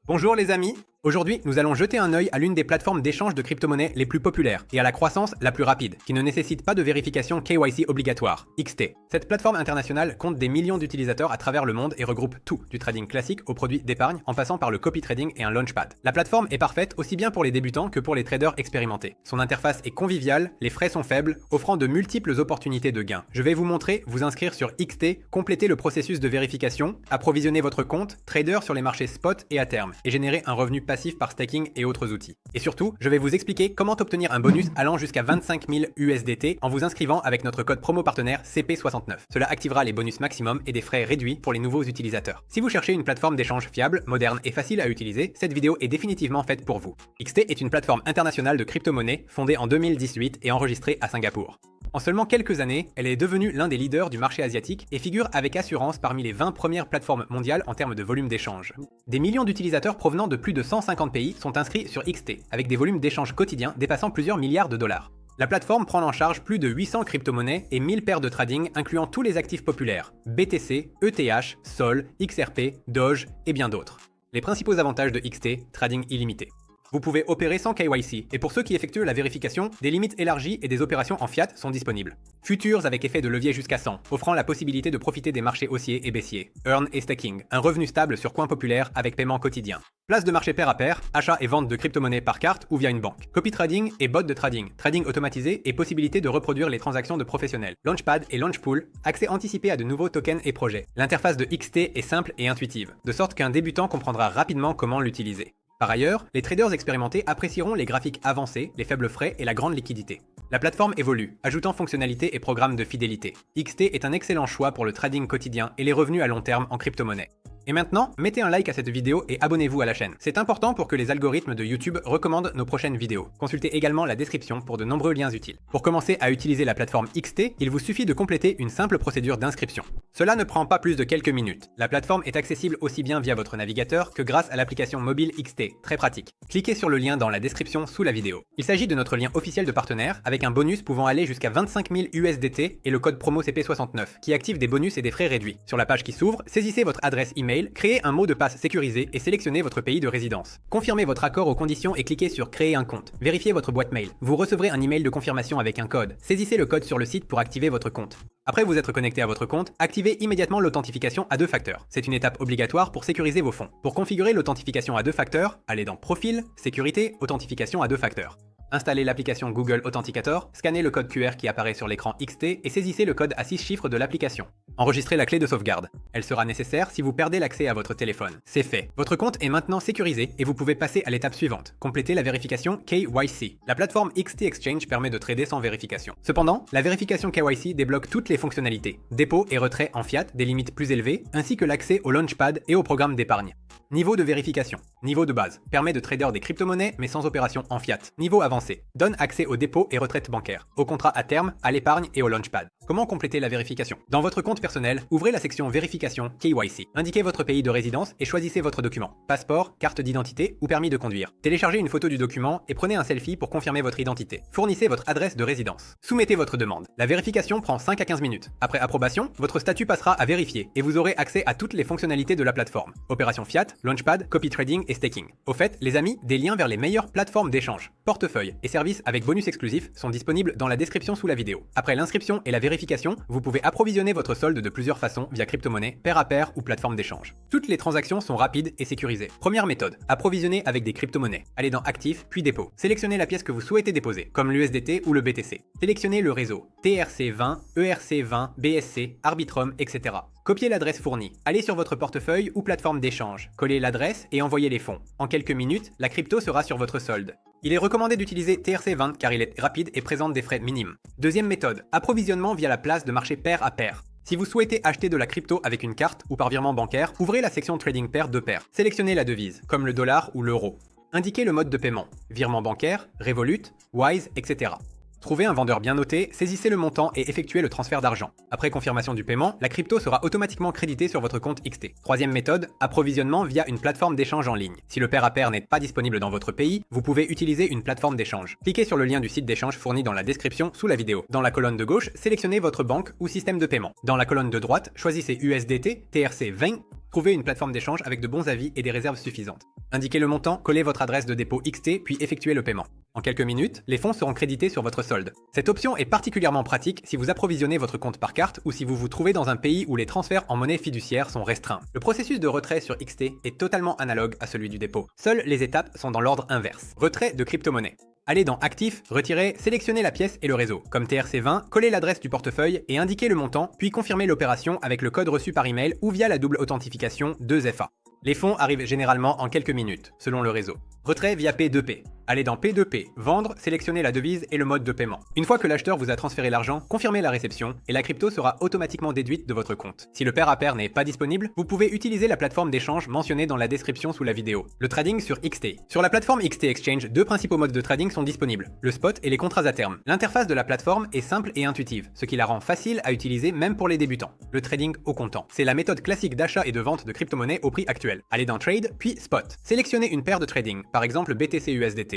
Bonjour les amis. Aujourd'hui, nous allons jeter un œil à l'une des plateformes d'échange de crypto-monnaies les plus populaires et à la croissance la plus rapide, qui ne nécessite pas de vérification KYC obligatoire, XT. Cette plateforme internationale compte des millions d'utilisateurs à travers le monde et regroupe tout, du trading classique aux produits d'épargne en passant par le copy trading et un launchpad. La plateforme est parfaite aussi bien pour les débutants que pour les traders expérimentés. Son interface est conviviale, les frais sont faibles, offrant de multiples opportunités de gains. Je vais vous montrer, vous inscrire sur XT, compléter le processus de vérification, approvisionner votre compte, trader sur les marchés spot et à terme, et générer un revenu passif par staking et autres outils. Et surtout, je vais vous expliquer comment obtenir un bonus allant jusqu'à 25 000 USDT en vous inscrivant avec notre code promo partenaire CP69. Cela activera les bonus maximum et des frais réduits pour les nouveaux utilisateurs. Si vous cherchez une plateforme d'échange fiable, moderne et facile à utiliser, cette vidéo est définitivement faite pour vous. XT est une plateforme internationale de crypto-monnaie fondée en 2018 et enregistrée à Singapour. En seulement quelques années, elle est devenue l'un des leaders du marché asiatique et figure avec assurance parmi les 20 premières plateformes mondiales en termes de volume d'échange. Des millions d'utilisateurs provenant de plus de 150 pays sont inscrits sur XT, avec des volumes d'échange quotidiens dépassant plusieurs milliards de dollars. La plateforme prend en charge plus de 800 crypto-monnaies et 1000 paires de trading incluant tous les actifs populaires, BTC, ETH, Sol, XRP, Doge et bien d'autres. Les principaux avantages de XT, trading illimité. Vous pouvez opérer sans KYC, et pour ceux qui effectuent la vérification, des limites élargies et des opérations en fiat sont disponibles. Futures avec effet de levier jusqu'à 100, offrant la possibilité de profiter des marchés haussiers et baissiers. Earn et staking, un revenu stable sur coin populaire avec paiement quotidien. Place de marché pair à pair, achat et vente de crypto-monnaies par carte ou via une banque. Copy trading et bot de trading, trading automatisé et possibilité de reproduire les transactions de professionnels. Launchpad et launchpool, accès anticipé à de nouveaux tokens et projets. L'interface de XT est simple et intuitive, de sorte qu'un débutant comprendra rapidement comment l'utiliser. Par ailleurs, les traders expérimentés apprécieront les graphiques avancés, les faibles frais et la grande liquidité. La plateforme évolue, ajoutant fonctionnalités et programmes de fidélité. XT est un excellent choix pour le trading quotidien et les revenus à long terme en crypto-monnaie. Et maintenant, mettez un like à cette vidéo et abonnez-vous à la chaîne. C'est important pour que les algorithmes de YouTube recommandent nos prochaines vidéos. Consultez également la description pour de nombreux liens utiles. Pour commencer à utiliser la plateforme XT, il vous suffit de compléter une simple procédure d'inscription. Cela ne prend pas plus de quelques minutes. La plateforme est accessible aussi bien via votre navigateur que grâce à l'application mobile XT, très pratique. Cliquez sur le lien dans la description sous la vidéo. Il s'agit de notre lien officiel de partenaire, avec un bonus pouvant aller jusqu'à 25 000 USDT et le code promo CP69, qui active des bonus et des frais réduits. Sur la page qui s'ouvre, saisissez votre adresse email, créez un mot de passe sécurisé et sélectionnez votre pays de résidence. Confirmez votre accord aux conditions et cliquez sur Créer un compte. Vérifiez votre boîte mail. Vous recevrez un email de confirmation avec un code. Saisissez le code sur le site pour activer votre compte. Après vous être connecté à votre compte, activez immédiatement l'authentification à 2 facteurs. C'est une étape obligatoire pour sécuriser vos fonds. Pour configurer l'authentification à 2 facteurs, allez dans Profil, Sécurité, Authentification à 2 facteurs. Installez l'application Google Authenticator, scannez le code QR qui apparaît sur l'écran XT et saisissez le code à 6 chiffres de l'application. Enregistrez la clé de sauvegarde. Elle sera nécessaire si vous perdez l'accès à votre téléphone. C'est fait. Votre compte est maintenant sécurisé et vous pouvez passer à l'étape suivante, compléter la vérification KYC. La plateforme XT Exchange permet de trader sans vérification. Cependant, la vérification KYC débloque toutes les fonctionnalités, dépôt et retrait en fiat, des limites plus élevées, ainsi que l'accès au launchpad et au programme d'épargne. Niveau de vérification. Niveau de base. Permet de trader des crypto-monnaies mais sans opération en fiat. Niveau avancé. Donne accès au dépôt et retraite bancaire, au contrat à terme, à l'épargne et au launchpad. Comment compléter la vérification? Dans votre compte personnel, ouvrez la section Vérification KYC. Indiquez votre pays de résidence et choisissez votre document. Passeport, carte d'identité ou permis de conduire. Téléchargez une photo du document et prenez un selfie pour confirmer votre identité. Fournissez votre adresse de résidence. Soumettez votre demande. La vérification prend 5 à 15 minutes. Après approbation, votre statut passera à vérifier et vous aurez accès à toutes les fonctionnalités de la plateforme. Opération fiat, launchpad, copy trading et staking. Au fait, les amis, des liens vers les meilleures plateformes d'échange, portefeuilles et services avec bonus exclusifs sont disponibles dans la description sous la vidéo. Après l'inscription et la vérification, vous pouvez approvisionner votre solde de plusieurs façons via crypto-monnaie, pair à pair ou plateforme d'échange. Toutes les transactions sont rapides et sécurisées. Première méthode, approvisionner avec des crypto-monnaies. Allez dans Actifs puis Dépôt. Sélectionnez la pièce que vous souhaitez déposer, comme l'USDT ou le BTC. Sélectionnez le réseau TRC20, ERC20, BSC, Arbitrum, etc. Copiez l'adresse fournie. Allez sur votre portefeuille ou plateforme d'échange. Collez l'adresse et envoyez les fonds. En quelques minutes, la crypto sera sur votre solde. Il est recommandé d'utiliser TRC20 car il est rapide et présente des frais minimes. Deuxième méthode, approvisionnement via la place de marché pair à pair. Si vous souhaitez acheter de la crypto avec une carte ou par virement bancaire, ouvrez la section Trading Pair de pair. Sélectionnez la devise, comme le dollar ou l'euro. Indiquez le mode de paiement, virement bancaire, Revolut, Wise, etc. Trouvez un vendeur bien noté, saisissez le montant et effectuez le transfert d'argent. Après confirmation du paiement, la crypto sera automatiquement créditée sur votre compte XT. Troisième méthode, approvisionnement via une plateforme d'échange en ligne. Si le pair à pair n'est pas disponible dans votre pays, vous pouvez utiliser une plateforme d'échange. Cliquez sur le lien du site d'échange fourni dans la description sous la vidéo. Dans la colonne de gauche, sélectionnez votre banque ou système de paiement. Dans la colonne de droite, choisissez USDT, TRC20. Trouvez une plateforme d'échange avec de bons avis et des réserves suffisantes. Indiquez le montant, collez votre adresse de dépôt XT, puis effectuez le paiement. En quelques minutes, les fonds seront crédités sur votre solde. Cette option est particulièrement pratique si vous approvisionnez votre compte par carte ou si vous vous trouvez dans un pays où les transferts en monnaie fiduciaire sont restreints. Le processus de retrait sur XT est totalement analogue à celui du dépôt. Seules les étapes sont dans l'ordre inverse. Retrait de crypto-monnaie. Allez dans Actifs, Retirer, sélectionnez la pièce et le réseau. Comme TRC20, collez l'adresse du portefeuille et indiquez le montant, puis confirmez l'opération avec le code reçu par email ou via la double authentification 2FA. Les fonds arrivent généralement en quelques minutes, selon le réseau. Retrait via P2P. Allez dans P2P, Vendre, sélectionnez la devise et le mode de paiement. Une fois que l'acheteur vous a transféré l'argent, confirmez la réception et la crypto sera automatiquement déduite de votre compte. Si le pair à pair n'est pas disponible, vous pouvez utiliser la plateforme d'échange mentionnée dans la description sous la vidéo. Le trading sur XT. Sur la plateforme XT Exchange, deux principaux modes de trading sont disponibles, le spot et les contrats à terme. L'interface de la plateforme est simple et intuitive, ce qui la rend facile à utiliser même pour les débutants. Le trading au comptant. C'est la méthode classique d'achat et de vente de crypto-monnaies au prix actuel. Allez dans Trade, puis Spot. Sélectionnez une paire de trading, par exemple BTC USDT.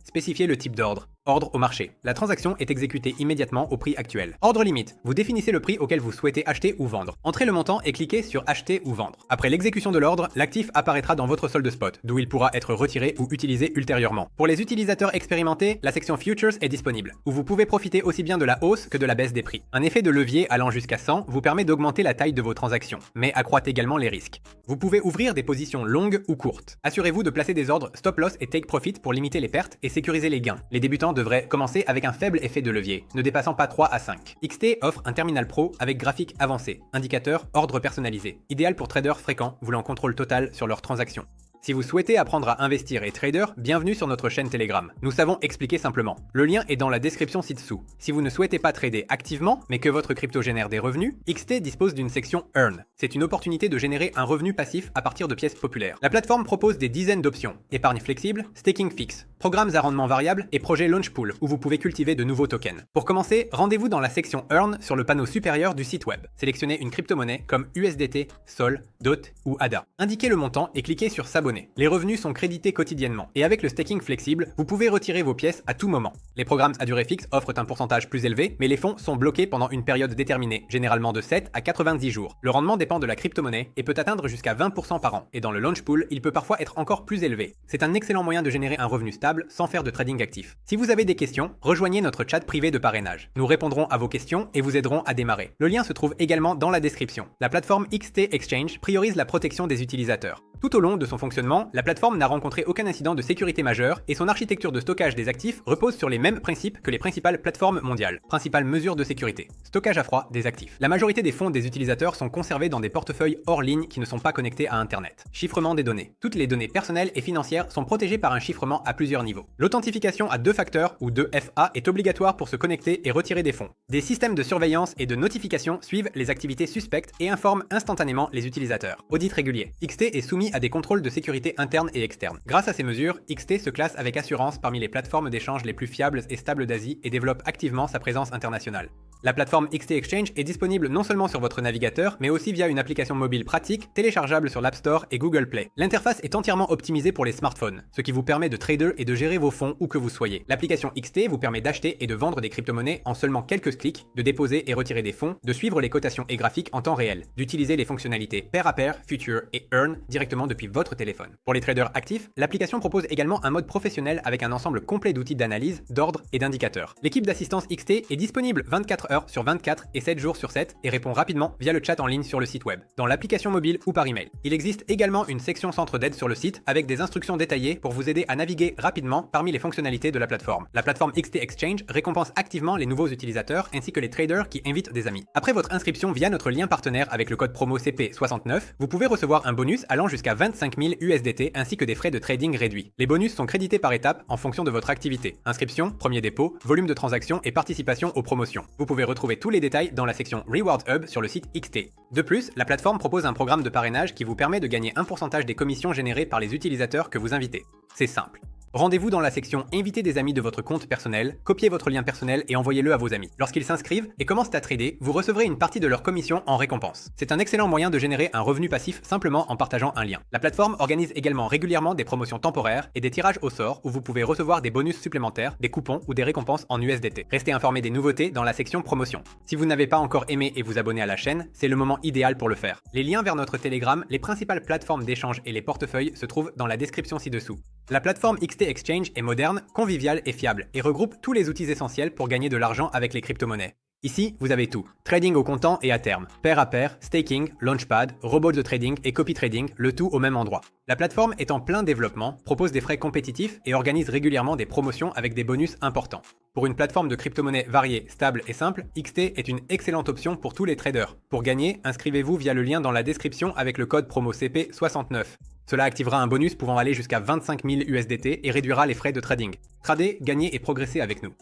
Spécifiez le type d'ordre. Ordre au marché. La transaction est exécutée immédiatement au prix actuel. Ordre limite. Vous définissez le prix auquel vous souhaitez acheter ou vendre. Entrez le montant et cliquez sur Acheter ou vendre. Après l'exécution de l'ordre, l'actif apparaîtra dans votre solde spot, d'où il pourra être retiré ou utilisé ultérieurement. Pour les utilisateurs expérimentés, la section Futures est disponible, où vous pouvez profiter aussi bien de la hausse que de la baisse des prix. Un effet de levier allant jusqu'à 100 vous permet d'augmenter la taille de vos transactions, mais accroît également les risques. Vous pouvez ouvrir des positions longues ou courtes. Assurez-vous de placer des ordres Stop Loss et Take Profit pour limiter les pertes et sécuriser les gains. Les débutants devraient commencer avec un faible effet de levier, ne dépassant pas 3 à 5. XT offre un terminal pro avec graphique avancé, indicateur, ordre personnalisé, idéal pour traders fréquents voulant contrôle total sur leurs transactions. Si vous souhaitez apprendre à investir et trader, bienvenue sur notre chaîne Telegram. Nous savons expliquer simplement. Le lien est dans la description ci-dessous. Si vous ne souhaitez pas trader activement, mais que votre crypto génère des revenus, XT dispose d'une section Earn. C'est une opportunité de générer un revenu passif à partir de pièces populaires. La plateforme propose des dizaines d'options. Épargne flexible, staking fixe, programmes à rendement variable et projet Launchpool, où vous pouvez cultiver de nouveaux tokens. Pour commencer, rendez-vous dans la section Earn sur le panneau supérieur du site web. Sélectionnez une crypto-monnaie comme USDT, Sol, DOT ou ADA. Indiquez le montant et cliquez sur S'abonner. Les revenus sont crédités quotidiennement et avec le staking flexible, vous pouvez retirer vos pièces à tout moment. Les programmes à durée fixe offrent un pourcentage plus élevé, mais les fonds sont bloqués pendant une période déterminée, généralement de 7 à 90 jours. Le rendement dépend de la crypto-monnaie et peut atteindre jusqu'à 20% par an, et dans le Launchpool, il peut parfois être encore plus élevé. C'est un excellent moyen de générer un revenu stable sans faire de trading actif. Si vous avez des questions, rejoignez notre chat privé de parrainage. Nous répondrons à vos questions et vous aiderons à démarrer. Le lien se trouve également dans la description. La plateforme XT Exchange priorise la protection des utilisateurs. Tout au long de son fonctionnement, la plateforme n'a rencontré aucun incident de sécurité majeur et son architecture de stockage des actifs repose sur les mêmes principes que les principales plateformes mondiales. Principale mesure de sécurité: stockage à froid des actifs. La majorité des fonds des utilisateurs sont conservés dans des portefeuilles hors ligne qui ne sont pas connectés à Internet. Chiffrement des données. Toutes les données personnelles et financières sont protégées par un chiffrement à plusieurs niveaux. L'authentification à 2 facteurs ou 2FA est obligatoire pour se connecter et retirer des fonds. Des systèmes de surveillance et de notification suivent les activités suspectes et informent instantanément les utilisateurs. Audit régulier. XT est soumis à des contrôles de sécurité interne et externe. Grâce à ces mesures, XT se classe avec assurance parmi les plateformes d'échange les plus fiables et stables d'Asie et développe activement sa présence internationale. La plateforme XT Exchange est disponible non seulement sur votre navigateur, mais aussi via une application mobile pratique, téléchargeable sur l'App Store et Google Play. L'interface est entièrement optimisée pour les smartphones, ce qui vous permet de trader et de gérer vos fonds où que vous soyez. L'application XT vous permet d'acheter et de vendre des crypto-monnaies en seulement quelques clics, de déposer et retirer des fonds, de suivre les cotations et graphiques en temps réel, d'utiliser les fonctionnalités pair à pair, Future et Earn directement depuis votre téléphone. Pour les traders actifs, l'application propose également un mode professionnel avec un ensemble complet d'outils d'analyse, d'ordre et d'indicateurs. L'équipe d'assistance XT est disponible 24 heures sur 24 et 7 jours sur 7 et répond rapidement via le chat en ligne sur le site web, dans l'application mobile ou par email. Il existe également une section centre d'aide sur le site avec des instructions détaillées pour vous aider à naviguer rapidement parmi les fonctionnalités de la plateforme. La plateforme XT Exchange récompense activement les nouveaux utilisateurs ainsi que les traders qui invitent des amis. Après votre inscription via notre lien partenaire avec le code promo CP69, vous pouvez recevoir un bonus allant jusqu'à 25 000 USDT ainsi que des frais de trading réduits. Les bonus sont crédités par étapes en fonction de votre activité. Inscription, premier dépôt, volume de transaction et participation aux promotions. Vous pouvez retrouver tous les détails dans la section Reward Hub sur le site XT. De plus, la plateforme propose un programme de parrainage qui vous permet de gagner un pourcentage des commissions générées par les utilisateurs que vous invitez. C'est simple. Rendez-vous dans la section Inviter des amis de votre compte personnel, copiez votre lien personnel et envoyez-le à vos amis. Lorsqu'ils s'inscrivent et commencent à trader, vous recevrez une partie de leur commission en récompense. C'est un excellent moyen de générer un revenu passif simplement en partageant un lien. La plateforme organise également régulièrement des promotions temporaires et des tirages au sort où vous pouvez recevoir des bonus supplémentaires, des coupons ou des récompenses en USDT. Restez informé des nouveautés dans la section promotion. Si vous n'avez pas encore aimé et vous abonné à la chaîne, c'est le moment idéal pour le faire. Les liens vers notre Telegram, les principales plateformes d'échange et les portefeuilles se trouvent dans la description ci-dessous. La plateforme XT Exchange est moderne, conviviale et fiable et regroupe tous les outils essentiels pour gagner de l'argent avec les crypto-monnaies. Ici, vous avez tout. Trading au comptant et à terme, pair à pair, staking, launchpad, robots de trading et copy trading, le tout au même endroit. La plateforme est en plein développement, propose des frais compétitifs et organise régulièrement des promotions avec des bonus importants. Pour une plateforme de crypto-monnaie variée, stable et simple, XT est une excellente option pour tous les traders. Pour gagner, inscrivez-vous via le lien dans la description avec le code promo CP69. Cela activera un bonus pouvant aller jusqu'à 25 000 USDT et réduira les frais de trading. Trader, gagner et progresser avec nous.